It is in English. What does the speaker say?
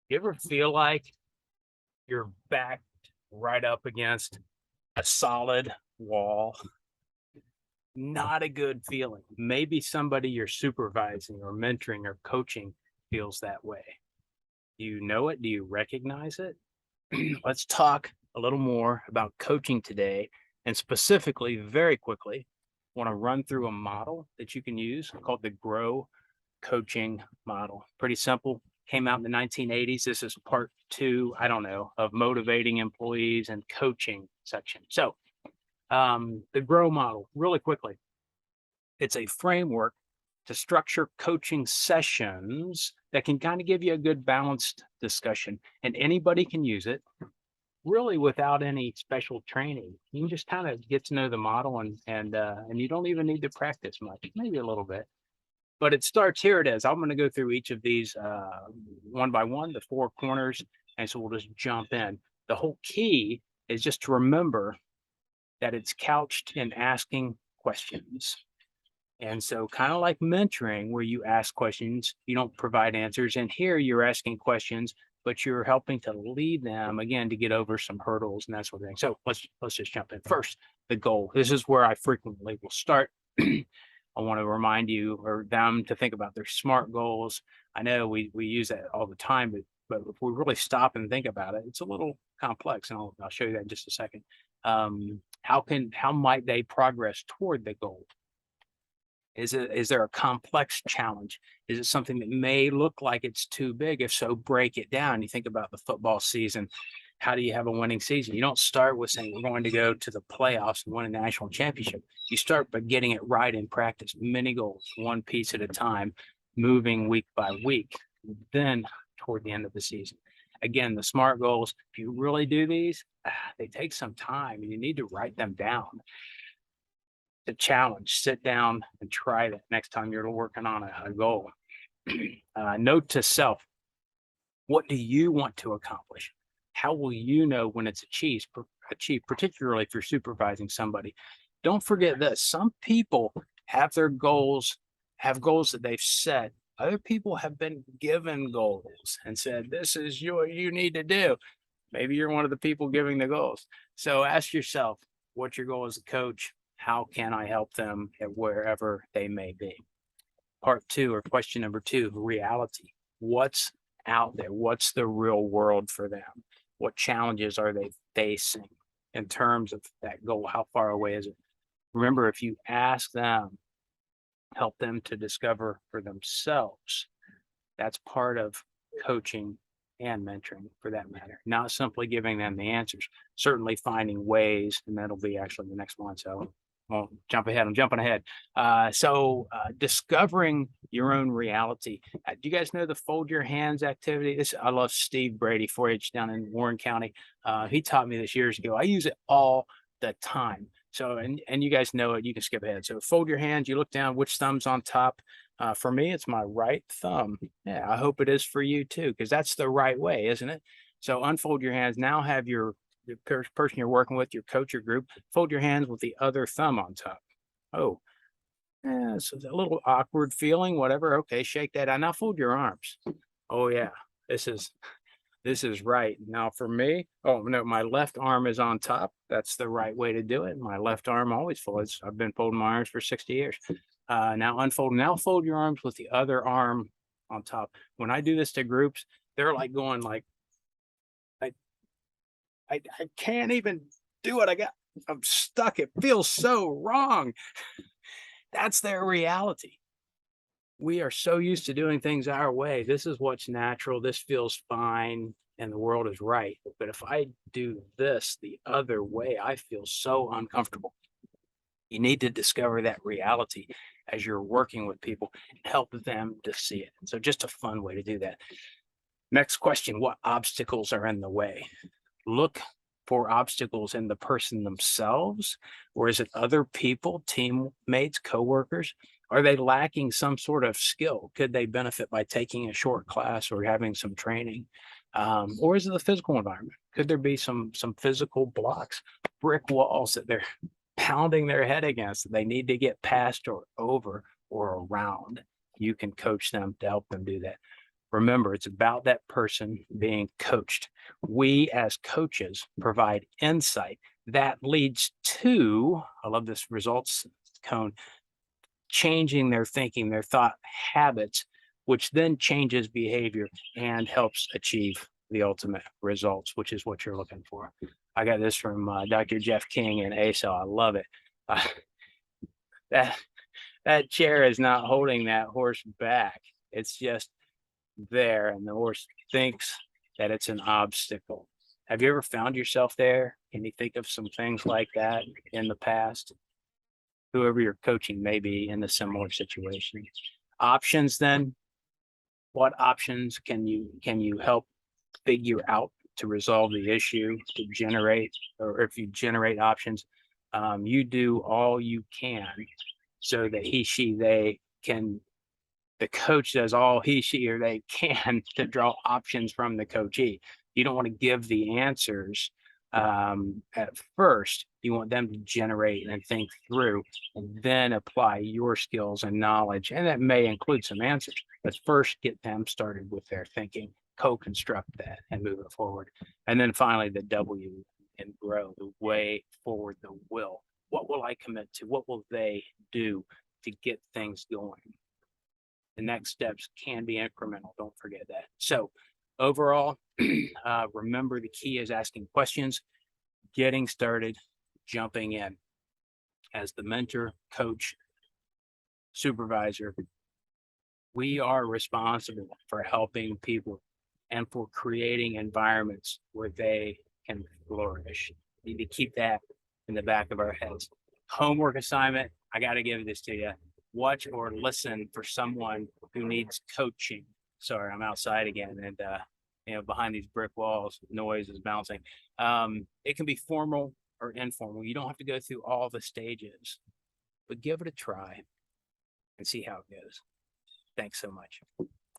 You ever feel like you're backed right up against a solid wall? Not a good feeling. Maybe somebody you're supervising or mentoring or coaching feels that way. Do you know it? Do you recognize it? Let's talk a little more about coaching today. And specifically, very quickly, I want to run through a model that you can use called the G.R.O.W coaching model. Pretty simple. Came out in the 1980s. This is part two, I don't know, of motivating employees and coaching section. So the G.R.O.W model, really quickly, it's a framework to structure coaching sessions that can kind of give you a good balanced discussion, and anybody can use it really without any special training. You can just kind of get to know the model, and you don't even need to practice much, maybe a little bit. But it starts here. It is. I'm going to go through each of these one by one, the four corners, and so we'll just jump in. The whole key is just to remember that it's couched in asking questions. And so kind of like mentoring, where you ask questions, you don't provide answers. And here you're asking questions, but you're helping to lead them again to get over some hurdles and that sort of thing. So let's just jump in. First, the goal. This is where I frequently will start. I want to remind you or them to think about their SMART goals. I know we use that all the time, but if we really stop and think about it, it's a little complex, and I'll show you that in just a second. How might they progress toward the goal? Is there a complex challenge? Is it something that may look like it's too big? If so, break it down. You think about the football season. How do you have a winning season? You don't start with saying we're going to go to the playoffs and win a national championship. You start by getting it right in practice, mini goals, one piece at a time, moving week by week, then toward the end of the season. Again, the SMART goals, if you really do these, they take some time, and you need to write them down. The challenge, sit down and try that next time you're working on a goal. Note to self, what do you want to accomplish? How will you know when it's achieved, particularly if you're supervising somebody? Don't forget this. Some people have their goals, have goals that they've set. Other people have been given goals and said, this is what you need to do. Maybe you're one of the people giving the goals. So ask yourself, what's your goal as a coach? How can I help them at wherever they may be? Part two, or question number two, reality. What's out there? What's the real world for them? What challenges are they facing in terms of that goal? How far away is it? Remember, if you ask them, help them to discover for themselves, that's part of coaching and mentoring for that matter, not simply giving them the answers, certainly finding ways, and that'll be actually the next one. So well, jump ahead. I'm jumping ahead. Discovering your own reality. Do you guys know the fold your hands activity? I love Steve Brady, 4-H down in Warren County. He taught me this years ago. I use it all the time. So, and you guys know it. You can skip ahead. So fold your hands. You look down, which thumb's on top. For me, it's my right thumb. Yeah, I hope it is for you too, because that's the right way, isn't it? So unfold your hands. Now have the person you're working with, your coach or group, fold your hands with the other thumb on top. Oh, yeah, so it's a little awkward feeling, whatever. Okay, shake that out. Now fold your arms. Oh yeah, this is right. Now for me, oh no, my left arm is on top. That's the right way to do it. My left arm always folds. I've been folding my arms for 60 years. Now unfold. Now fold your arms with the other arm on top. When I do this to groups, they're like going like, I can't even do it. I'm stuck. It feels so wrong. That's their reality. We are so used to doing things our way. This is what's natural. This feels fine, and the world is right. But if I do this the other way, I feel so uncomfortable. You need to discover that reality as you're working with people and help them to see it. So just a fun way to do that. Next question, what obstacles are in the way? Look for obstacles in the person themselves, or is it other people, teammates, coworkers? Are they lacking some sort of skill? Could they benefit by taking a short class or having some training? Or is it the physical environment? Could there be some physical blocks, brick walls that they're pounding their head against that they need to get past or over or around? You can coach them to help them do that. Remember, it's about that person being coached. We as coaches provide insight that leads to, I love this results cone, changing their thinking, their thought habits, which then changes behavior and helps achieve the ultimate results, which is what you're looking for. I got this from Dr. Jeff King in ASO. I love it. That chair is not holding that horse back. It's just there, and the horse thinks that it's an obstacle. Have you ever found yourself there? Can you think of some things like that in the past? Whoever you're coaching may be in a similar situation. Options then, what options can you help figure out to resolve the issue, to generate, or if you generate options, you do all you can so that he, she, they can, the coach does all he, she, or they can to draw options from the coachee. You don't want to give the answers at first. You want them to generate and think through and then apply your skills and knowledge. And that may include some answers, but first get them started with their thinking, co-construct that and move it forward. And then finally, the W and grow, the way forward, the will. What will I commit to? What will they do to get things going? The next steps can be incremental. Don't forget that. So overall, remember the key is asking questions, getting started, jumping in. As the mentor, coach, supervisor, we are responsible for helping people and for creating environments where they can flourish. We need to keep that in the back of our heads. Homework assignment, I got to give this to you. Watch or listen for someone who needs coaching. Sorry, I'm outside again, and behind these brick walls, noise is bouncing. It can be formal or informal. You don't have to go through all the stages, but give it a try and see how it goes. Thanks so much.